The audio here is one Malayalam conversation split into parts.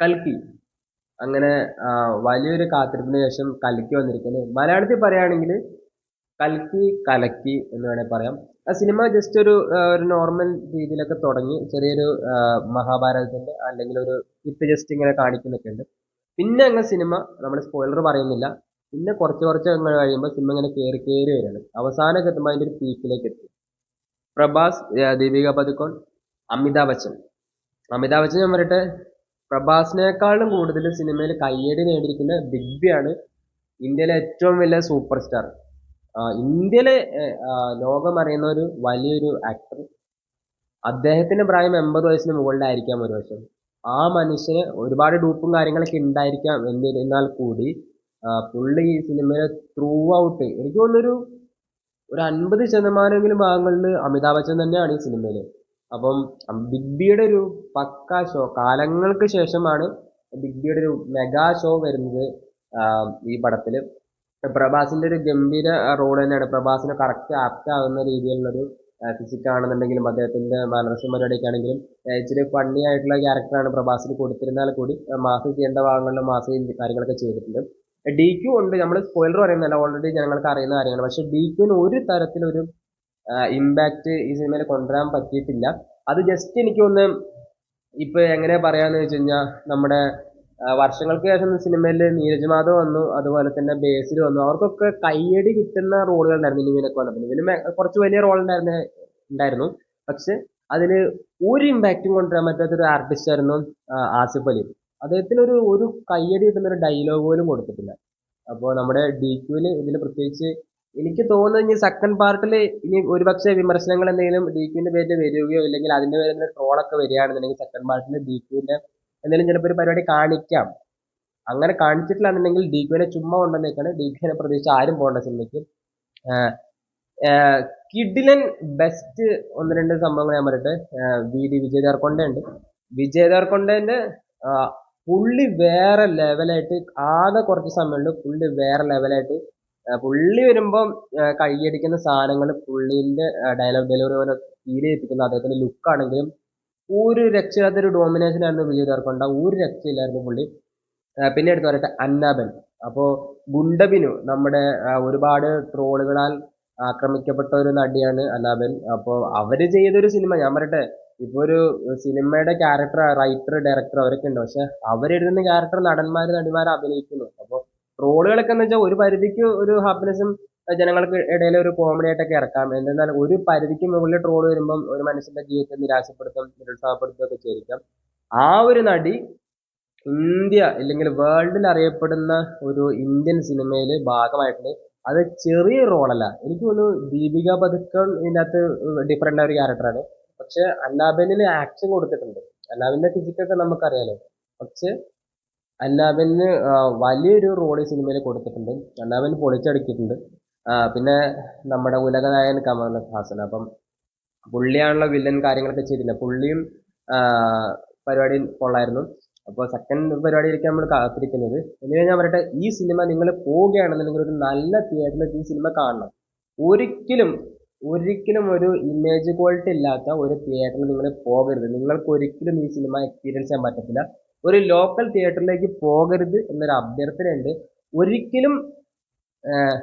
കൽക്കി. അങ്ങനെ വലിയൊരു കാത്തിരിപ്പിന് ശേഷം കൽക്കി വന്നിരിക്കുന്നത്. മലയാളത്തിൽ പറയുകയാണെങ്കിൽ കൽക്കി കലക്കി എന്ന് വേണേൽ പറയാം. ആ സിനിമ ജസ്റ്റ് ഒരു നോർമൽ രീതിയിലൊക്കെ തുടങ്ങി ചെറിയൊരു മഹാഭാരതത്തിന്റെ അല്ലെങ്കിൽ ഒരു വിത്ത് ജസ്റ്റ് ഇങ്ങനെ കാണിക്കുന്നൊക്കെ ഉണ്ട്. പിന്നെ അങ്ങ് സിനിമ, നമ്മൾ സ്പോയിലർ പറയുന്നില്ല, പിന്നെ കുറച്ച് അങ്ങ് കഴിയുമ്പോൾ സിനിമ ഇങ്ങനെ കയറി കയറി വരികയാണ്. അവസാനമൊക്കെ എത്തുമ്പോൾ അതിന്റെ ഒരു പീക്കിലേക്ക് എത്തി. പ്രഭാസ്, ദീപിക പദുക്കോൺ, അമിതാഭ് ബച്ചൻ. അമിതാഭ് ബച്ചൻ ഞാൻ പറയട്ടെ, പ്രഭാസിനേക്കാളും കൂടുതൽ സിനിമയിൽ കയ്യടി നേടിയിരിക്കുന്ന ബിഗ് ബി ആണ് ഇന്ത്യയിലെ ഏറ്റവും വലിയ സൂപ്പർ സ്റ്റാർ. ഇന്ത്യയിലെ ലോകം അറിയുന്ന ഒരു വലിയൊരു ആക്ടർ. അദ്ദേഹത്തിന്റെ പ്രായം 80 വയസ്സിന് മുകളിലായിരിക്കാം ഒരു വർഷം. ആ മനുഷ്യന് ഒരുപാട് ഡൂപ്പും കാര്യങ്ങളൊക്കെ ഉണ്ടായിരിക്കാം. എന്നിരുന്നാൽ കൂടി പുള്ളി ഈ സിനിമയിലെ ത്രൂ ഔട്ട് എനിക്ക് തോന്നുന്നൊരു 50% ഭാഗങ്ങളിൽ അമിതാഭ് ബച്ചൻ തന്നെയാണ് ഈ സിനിമയിൽ. അപ്പം ബിഗ് ബിയുടെ ഒരു പക്കാ ഷോ, കാലങ്ങൾക്ക് ശേഷമാണ് ബിഗ് ബിയുടെ ഒരു മെഗാ ഷോ വരുന്നത് ഈ പടത്തില്. പ്രഭാസിന്റെ ഒരു ഗംഭീര റോൾ തന്നെയാണ്. പ്രഭാസിന് കറക്റ്റ് ആപ്റ്റ് ആകുന്ന രീതിയിലുള്ളൊരു ഫിസിക് ആണെന്നുണ്ടെങ്കിലും അദ്ദേഹത്തിന്റെ മാനർഷം പരിപാടിയൊക്കെ ആണെങ്കിലും ഇച്ചിരി ഫണ്ണി ആയിട്ടുള്ള ക്യാരക്ടറാണ് പ്രഭാസിന് കൊടുത്തിരുന്നാൽ കൂടി മാസ് ചെയ്യേണ്ട ഭാഗങ്ങളിൽ മാസ് കാര്യങ്ങളൊക്കെ ചെയ്തിട്ടുണ്ട്. ഡി ക്യു ഉണ്ട്, നമ്മൾ സ്പോയിലർ പറയുന്നില്ല, ഓൾറെഡി ജനങ്ങൾക്ക് അറിയുന്ന കാര്യമാണ്. പക്ഷെ ഡി ക്യുവിന് ഒരു തരത്തിലൊരു ഇമ്പാക്ട് ഈ സിനിമയിൽ കൊണ്ടുവരാൻ പറ്റിയിട്ടില്ല. അത് ജസ്റ്റ് എനിക്ക് ഒന്ന് ഇപ്പൊ എങ്ങനെ പറയാന്ന് വെച്ച് കഴിഞ്ഞാൽ നമ്മുടെ വർഷങ്ങൾക്ക് ശേഷം സിനിമയിൽ നീരജ് മാധവ് വന്നു, അതുപോലെ തന്നെ ബേസിൽ വന്നു. അവർക്കൊക്കെ കയ്യടി കിട്ടുന്ന റോളുകൾ ഉണ്ടായിരുന്നു ഇനിവിനൊക്കെ വന്നപ്പോൾ. ഇവന് കുറച്ച് വലിയ റോൾ ഉണ്ടായിരുന്നു. പക്ഷെ അതില് ഒരു ഇമ്പാക്റ്റും കൊണ്ടുവരാൻ പറ്റാത്തൊരു ആർട്ടിസ്റ്റ് ആയിരുന്നു ആസിഫ് അലി. അദ്ദേഹത്തിന് ഒരു കയ്യടി കിട്ടുന്ന ഒരു ഡയലോഗ് പോലും കൊടുത്തിട്ടില്ല. അപ്പോൾ നമ്മുടെ ഡി ക്യൂവിൽ ഇതിൽ പ്രത്യേകിച്ച് എനിക്ക് തോന്നുന്നത് ഇനി സെക്കൻഡ് പാർട്ടിൽ ഇനി ഒരുപക്ഷെ വിമർശനങ്ങൾ എന്തെങ്കിലും ഡി ക്യൂവിന്റെ പേരിൽ വരികയോ ഇല്ലെങ്കിൽ അതിന്റെ പേരിൽ ട്രോളൊക്കെ വരികയാണെന്നുണ്ടെങ്കിൽ സെക്കൻഡ് പാർട്ടിൽ ഡി ക്യൂവിന്റെ എന്തെങ്കിലും ചിലപ്പോൾ ഒരു പരിപാടി കാണിക്കാം. അങ്ങനെ കാണിച്ചിട്ടില്ലാന്നുണ്ടെങ്കിൽ ഡി ക്യൂവിനെ ചുമ്മാ കൊണ്ടുവന്നേക്കാണ്. ഡി ക്യൂവിനെ പ്രതീക്ഷിച്ച് ആരും പോകേണ്ട സിനിമയ്ക്ക്. കിഡിലൻ ബെസ്റ്റ് ഒന്ന് രണ്ട് സംഭവങ്ങൾ ഞാൻ പറയട്ടെ. വി ഡി വിജയ് ദേവരകൊണ്ട ഉണ്ട്. വിജയ് ദേവരകൊണ്ടേന്റെ പുള്ളി വേറെ ലെവലായിട്ട്, ആകെ കുറച്ച് സമയമുണ്ട് പുള്ളി വേറെ ലെവലായിട്ട്. പുള്ളി വരുമ്പം കൈയടിക്കുന്ന സാധനങ്ങൾ, പുള്ളിന്റെ ഡയലോഗ് ഡെലിവറി പോലെ ഫീൽ ചെയ്യിപ്പിക്കുന്ന അദ്ദേഹത്തിന്റെ ലുക്ക് ആണെങ്കിലും ഒരു രക്ഷയില്ലാത്തൊരു ഡോമിനേഷൻ ആയിരുന്നു വിജയ് ദേവരകൊണ്ട. ഒരു രക്ഷയില്ലായിരുന്നു പുള്ളി. പിന്നെ എടുത്ത് പറയട്ടെ അന്നാബൻ. അപ്പോ ഗുണ്ടബിനു നമ്മുടെ ഒരുപാട് ട്രോളുകളാൽ ആക്രമിക്കപ്പെട്ട ഒരു നടിയാണ് അന്നാബൻ. അപ്പോ അവര് ചെയ്തൊരു സിനിമ ഞാൻ പറയട്ടെ, ഇപ്പൊ ഒരു സിനിമയുടെ ക്യാരക്ടർ റൈറ്റർ ഡയറക്ടർ അവരൊക്കെ ഉണ്ട്. പക്ഷെ അവരെഴുതുന്ന ക്യാരക്ടർ നടന്മാര് നടിമാര് അഭിനയിക്കുന്നു. അപ്പൊ ട്രോളുകളൊക്കെ എന്ന് വെച്ചാൽ ഒരു പരിധിക്ക് ഒരു ഹാപ്പിനെസ്സും ജനങ്ങൾക്ക് ഇടയിൽ ഒരു കോമഡി ആയിട്ടൊക്കെ ഇറക്കാം. എന്നാൽ ഒരു പരിധിക്ക് മുകളിൽ ട്രോൾ വരുമ്പം ഒരു മനുഷ്യന്റെ ജീവിതത്തെ നിരാശപ്പെടുത്തും, നിരുത്സാഹപ്പെടുത്തുകയൊക്കെ ചെയ്യിക്കാം. ആ ഒരു നടി ഇന്ത്യ അല്ലെങ്കിൽ വേൾഡിൽ അറിയപ്പെടുന്ന ഒരു ഇന്ത്യൻ സിനിമയിൽ ഭാഗമായിട്ടുണ്ട്. അത് ചെറിയ റോളല്ല. എനിക്ക് തോന്നുന്നു ദീപിക പദുക്കോൺ ഇതിനകത്ത് ഡിഫറെന്റ് ആയ ഒരു ക്യാരക്ടറാണ്. പക്ഷെ അന്നാബനിൽ ആക്ഷൻ കൊടുത്തിട്ടുണ്ട്. അന്നാബിന്റെ ഫിസിക്കൊക്കെ നമുക്കറിയാലോ. പക്ഷെ അന്നാബിന് വലിയൊരു റോൾ ഈ സിനിമയിൽ കൊടുത്തിട്ടുണ്ട്. അന്നാബിൻ പൊളിച്ചടുക്കിയിട്ടുണ്ട്. പിന്നെ നമ്മുടെ ഉലകനായകൻ കമൽ ഹാസൻ. അപ്പം പുള്ളിയാണല്ലോ വില്ലൻ കാര്യങ്ങളൊക്കെ ചെയ്തില്ല. പുള്ളിയും പരിപാടി കൊള്ളായിരുന്നു. അപ്പോൾ സെക്കൻഡ് പരിപാടിയിലേക്ക് നമ്മൾ കാത്തിരിക്കുന്നത്. എന്നിവ ഞാൻ പറയട്ടെ, ഈ സിനിമ നിങ്ങൾ പോവുകയാണെന്നുണ്ടെങ്കിൽ ഒരു നല്ല തിയേറ്ററിൽ ഈ സിനിമ കാണണം. ഒരിക്കലും ഒരിക്കലും ഒരു ഇമേജ് ക്വാളിറ്റി ഇല്ലാത്ത ഒരു തിയേറ്ററിൽ നിങ്ങൾ പോകരുത്. നിങ്ങൾക്ക് ഒരിക്കലും ഈ സിനിമ എക്സ്പീരിയൻസ് ചെയ്യാൻ പറ്റത്തില്ല. ഒരു ലോക്കൽ തിയേറ്ററിലേക്ക് പോകരുത് എന്നൊരു അഭ്യർത്ഥനയുണ്ട്. ഒരിക്കലും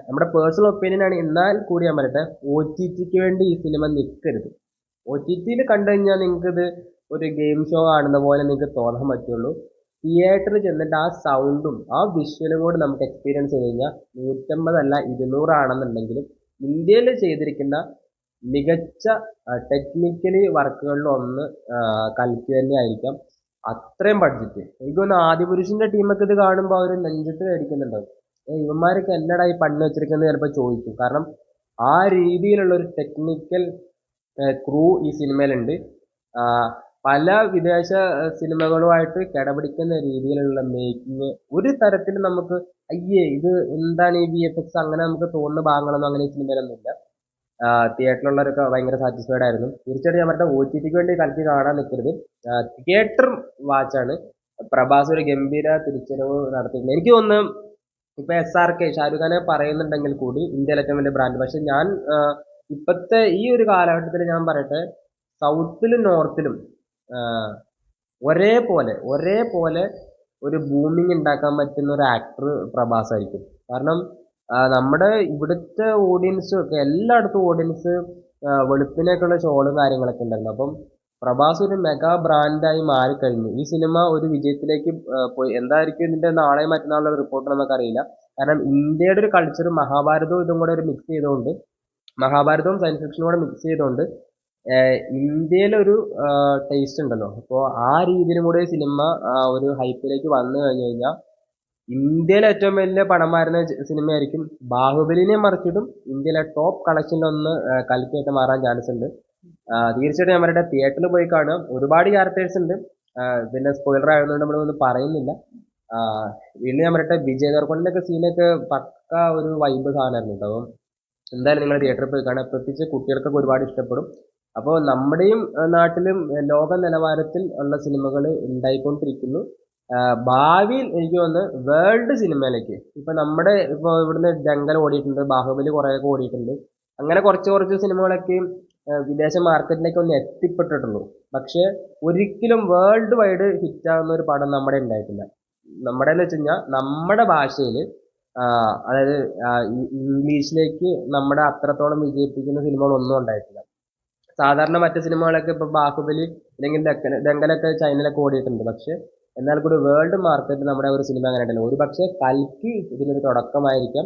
നമ്മുടെ പേഴ്സണൽ ഒപ്പീനിയൻ ആണ്, എന്നാൽ കൂടി ഞാൻ പറയട്ടെ, ഒ ടി ടിക്ക് വേണ്ടി ഈ സിനിമ നിൽക്കരുത്. ഒ ടി ടിയിൽ കണ്ടു കഴിഞ്ഞാൽ നിങ്ങൾക്ക് ഇത് ഒരു ഗെയിം ഷോ കാണുന്ന പോലെ നിങ്ങൾക്ക് തോന്നാൻ പറ്റുള്ളൂ. തിയേറ്ററിൽ ചെന്നിട്ട് ആ സൗണ്ടും ആ വിഷ്വലും കൂടി നമുക്ക് എക്സ്പീരിയൻസ് ചെയ്ത് കഴിഞ്ഞാൽ 150 അല്ല 200 ആണെന്നുണ്ടെങ്കിലും ഇന്ത്യയിൽ ചെയ്തിരിക്കുന്ന മികച്ച ടെക്നിക്കലി വർക്കുകളിൽ ഒന്ന് കൽക്കി തന്നെ ആയിരിക്കാം. അത്രയും ബഡ്ജറ്റ് എനിക്ക് തോന്നുന്നു ആദിപുരുഷിന്റെ ടീമൊക്കെ ഇത് കാണുമ്പോൾ അവർ നെഞ്ചത്ത് മേടിക്കുന്നുണ്ടാവും. ഇവന്മാരൊക്കെ എന്നടാ ഈ പണി വെച്ചിരിക്കുന്നത് ചിലപ്പോൾ ചോദിക്കും. കാരണം ആ രീതിയിലുള്ള ഒരു ടെക്നിക്കൽ ക്രൂ ഈ സിനിമയിലുണ്ട്. പല വിദേശ സിനിമകളുമായിട്ട് കിടപിടിക്കുന്ന രീതിയിലുള്ള മേക്കിങ് ഒരു തരത്തിൽ നമുക്ക് അയ്യേ ഇത് എന്താണ് ഈ VFX അങ്ങനെ നമുക്ക് തോന്നുന്ന ഭാഗങ്ങളൊന്നും അങ്ങനെ ഈ സിനിമയിലൊന്നും ഇല്ല. തിയേറ്ററിലുള്ളവരൊക്കെ ഭയങ്കര സാറ്റിസ്ഫൈഡ് ആയിരുന്നു. തീർച്ചയായിട്ടും ഞാൻ പറഞ്ഞ ഒ ടി ടിക്ക് വേണ്ടി കൽക്കി കാണാൻ നിൽക്കരുത്. തിയേറ്റർ വാച്ചാണ്. പ്രഭാസ് ഒരു ഗംഭീര തിരിച്ചറിവ് നടത്തിയിട്ടുണ്ട്. എനിക്ക് തോന്നുന്നു ഇപ്പൊ SRK ഷാരൂഖ് ഖാനെ പറയുന്നുണ്ടെങ്കിൽ കൂടി ഇന്ത്യയിലെ ഏറ്റവും വലിയ ബ്രാൻഡ്. പക്ഷെ ഞാൻ ഇപ്പോഴത്തെ ഈ ഒരു കാലഘട്ടത്തിൽ ഞാൻ പറയട്ടെ, സൗത്തിലും നോർത്തിലും ഒരേപോലെ ഒരു ബൂമിങ് ഉണ്ടാക്കാൻ പറ്റുന്ന ഒരു ആക്ടർ പ്രഭാസ് ആയിരിക്കും. കാരണം നമ്മുടെ ഇവിടുത്തെ ഓഡിയൻസ് ഒക്കെ എല്ലായിടത്തും ഓഡിയൻസ് വെളുപ്പിനൊക്കെയുള്ള ഷോകളും കാര്യങ്ങളൊക്കെ ഉണ്ടായിരുന്നു. അപ്പം പ്രഭാസ് ഒരു മെഗാ ബ്രാൻഡായി മാറിക്കഴിഞ്ഞു. ഈ സിനിമ ഒരു വിജയത്തിലേക്ക് പോയി. എന്തായിരിക്കും ഇതിന്റെ നാളെ മറ്റന്നാളുള്ള റിപ്പോർട്ട് നമുക്കറിയില്ല. കാരണം ഇന്ത്യയുടെ ഒരു കൾച്ചർ മഹാഭാരതവും ഇതും കൂടെ ഒരു മിക്സ് ചെയ്തുകൊണ്ട്, മഹാഭാരതവും സയൻസ് ഫിക്ഷനും കൂടെ മിക്സ് ചെയ്തുകൊണ്ട് ഇന്ത്യയിലൊരു ടേസ്റ്റ് ഉണ്ടല്ലോ. അപ്പോൾ ആ രീതിയിലും കൂടെ സിനിമ ഒരു ഹൈപ്പിലേക്ക് വന്നു കഴിഞ്ഞു കഴിഞ്ഞാൽ ഇന്ത്യയിലെ ഏറ്റവും വലിയ പടം വരുന്ന സിനിമയായിരിക്കും. ബാഹുബലിനെ മറിച്ചിടും. ഇന്ത്യയിലെ ടോപ്പ് കളക്ഷനിലൊന്ന് കൽക്കിയായിട്ട് മാറാൻ ചാൻസ് ഉണ്ട്. തീർച്ചയായിട്ടും ഞാൻ പറയട്ടെ, തിയേറ്ററിൽ പോയി കാണുക. ഒരുപാട് ക്യാരക്ടേഴ്സ് ഉണ്ട്. പിന്നെ സ്പോയിലർ ആയതുകൊണ്ട് നമ്മളൊന്നും പറയുന്നില്ല. വീണ്ടും ഞാൻ പറയട്ടെ, വിജയ് ദേവർകൊണ്ടന്റെ ഒക്കെ സീനൊക്കെ പക്ക ഒരു വൈബ് സാധനമായിരുന്നു കേട്ടോ. അപ്പം എന്തായാലും നിങ്ങൾ തിയേറ്ററിൽ പോയി കാണുക. പ്രത്യേകിച്ച് കുട്ടികൾക്കൊക്കെ ഒരുപാട് ഇഷ്ടപ്പെടും. അപ്പോൾ നമ്മുടെയും നാട്ടിലും ലോക നിലവാരത്തിൽ ഉള്ള സിനിമകൾ ഉണ്ടായിക്കൊണ്ടിരിക്കുന്നു. ഭാവിയിൽ എനിക്ക് തോന്നുന്നു വേൾഡ് സിനിമയിലേക്ക്, ഇപ്പൊ നമ്മുടെ ഇപ്പൊ ഇവിടുന്ന് ദംഗൽ ഓടിയിട്ടുണ്ട്, ബാഹുബലി കുറേയൊക്കെ ഓടിയിട്ടുണ്ട്. അങ്ങനെ കുറച്ച് സിനിമകളൊക്കെ വിദേശ മാർക്കറ്റിലേക്ക് ഒന്ന് എത്തിപ്പെട്ടിട്ടുള്ളൂ. പക്ഷെ ഒരിക്കലും വേൾഡ് വൈഡ് ഹിറ്റ് ആവുന്ന ഒരു പടം നമ്മുടെ ഉണ്ടായിട്ടില്ല. നമ്മുടെ എന്ന് വെച്ച് കഴിഞ്ഞാൽ നമ്മുടെ ഭാഷയിൽ, അതായത് ഇംഗ്ലീഷിലേക്ക് നമ്മുടെ അത്രത്തോളം വിജയിപ്പിക്കുന്ന സിനിമകളൊന്നും ഉണ്ടായിട്ടില്ല. സാധാരണ മറ്റു സിനിമകളൊക്കെ ഇപ്പൊ ബാഹുബലി അല്ലെങ്കിൽ ദംഗലൊക്കെ ചൈനയിലൊക്കെ ഓടിയിട്ടുണ്ട്. പക്ഷെ എന്നാൽ കൂടി വേൾഡ് മാർക്കറ്റ് നമ്മുടെ ഒരു സിനിമ അങ്ങനെ ഉണ്ടല്ലോ. ഒരു പക്ഷേ കൽക്കി ഇതിനൊരു തുടക്കമായിരിക്കാം.